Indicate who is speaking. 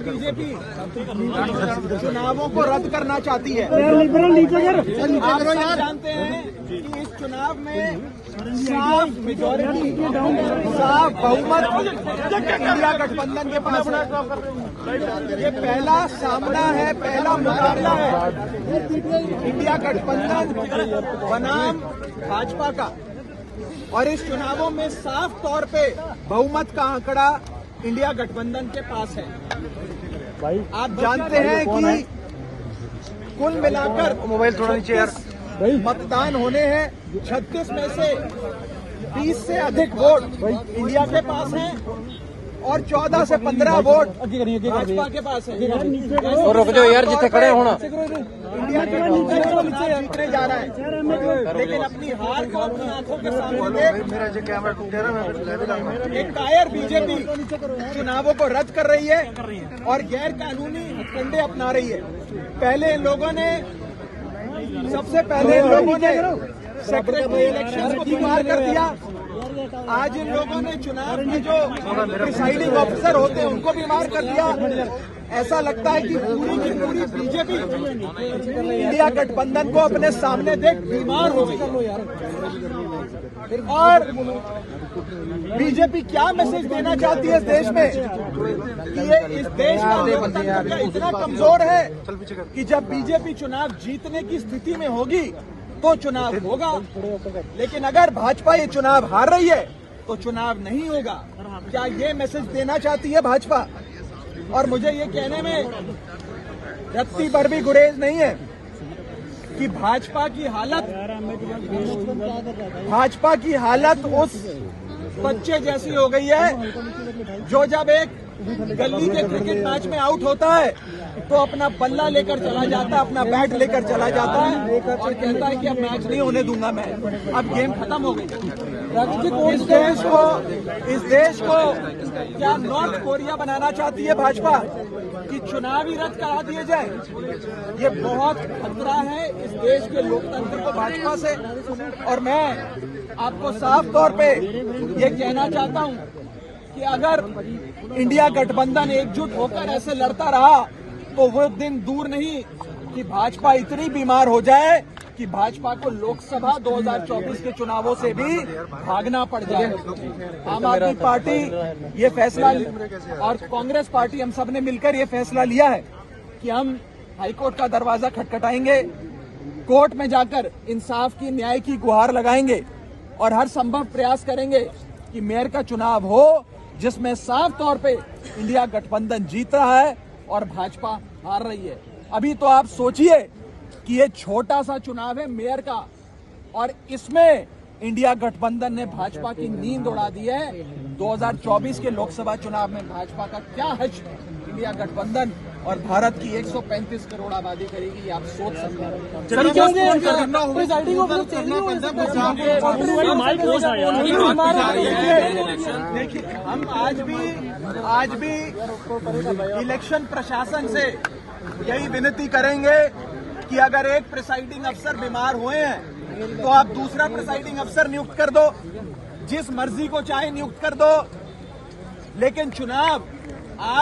Speaker 1: BJP चुनावों को रद्द करना चाहती है। आप लोग जानते हैं कि इस चुनाव में साफ मेजॉरिटी, साफ बहुमत इंडिया गठबंधन के पास है। ये पहला सामना है, पहला मुकाबला है इंडिया गठबंधन बनाम भाजपा का, और इस चुनावों में साफ तौर पे बहुमत का आंकड़ा इंडिया गठबंधन के पास है। आप जानते हैं कि कुल मिलाकर मोबाइल थोड़ा नीचे यार मतदान होने हैं। 36 में से 20 से अधिक वोट इंडिया के पास हैं और 14 से 15 वोट भाजपा के पास है।
Speaker 2: और रुक जाओ यार, जिथे खड़े होना।
Speaker 1: इंडिया गठबंधन जीतने जा रहा है, लेकिन अपनी हार को अपनी आंखों के सामने एक कायर बीजेपी चुनावों को रद्द कर रही है और गैर कानूनी हथकंडे अपना रही है। सबसे पहले इन लोगों ने सेक्रेटरी इलेक्शन को बीमार कर दिया। आज इन लोगों ने चुनाव में जो प्रिसाइडिंग ऑफिसर होते हैं उनको बीमार कर दिया। ऐसा लगता है कि पूरी की पूरी बीजेपी इंडिया गठबंधन को अपने सामने देख बीमार हो गई। और बीजेपी क्या मैसेज देना चाहती है इस देश में कि ये इस देश का लोकतंत्र इतना कमजोर है कि जब बीजेपी चुनाव जीतने की स्थिति में होगी तो चुनाव होगा, लेकिन अगर भाजपा ये चुनाव हार रही है तो चुनाव नहीं होगा। क्या ये मैसेज देना चाहती है भाजपा? और मुझे ये कहने में रत्ती भर भी गुरेज नहीं है कि भाजपा की हालत उस बच्चे जैसी हो गई है जो जब एक गली के क्रिकेट मैच में आउट होता है तो अपना बल्ला लेकर चला जाता है, अपना बैट लेकर चला जाता है और कहता है कि अब मैच नहीं होने दूंगा मैं, अब गेम खत्म हो गई। इस देश को क्या नॉर्थ कोरिया बनाना चाहती है भाजपा कि चुनाव ही रद्द करा दिए जाए? ये बहुत खतरा है इस देश के लोकतंत्र को भाजपा से। और मैं आपको साफ तौर पे ये कहना चाहता हूं कि अगर इंडिया गठबंधन एकजुट होकर ऐसे लड़ता रहा तो वो दिन दूर नहीं कि भाजपा इतनी बीमार हो जाए कि भाजपा को लोकसभा 2024 के चुनावों से भी भागना पड़ जाए। आम आदमी पार्टी ये फैसला और कांग्रेस पार्टी हम सब ने मिलकर ये फैसला लिया है कि हम हाईकोर्ट का दरवाजा खटखटाएंगे, कोर्ट में जाकर इंसाफ की, न्याय की गुहार लगाएंगे और हर संभव प्रयास करेंगे कि मेयर का चुनाव हो जिसमें साफ तौर पे इंडिया गठबंधन जीत रहा है और भाजपा हार रही है। अभी तो आप सोचिए कि ये छोटा सा चुनाव है मेयर का और इसमें इंडिया गठबंधन ने भाजपा की नींद उड़ा दी है। 2024 के लोकसभा चुनाव में भाजपा का क्या हश्र इंडिया गठबंधन और भारत की 135 करोड़ आबादी करेगी, ये आप सोच सकते हैं। देखिए, हम आज भी इलेक्शन प्रशासन से यही विनती करेंगे कि अगर एक प्रिसाइडिंग अफसर बीमार हुए हैं तो आप दूसरा प्रिसाइडिंग अफसर नियुक्त कर दो, जिस मर्जी को चाहे नियुक्त कर दो, लेकिन चुनाव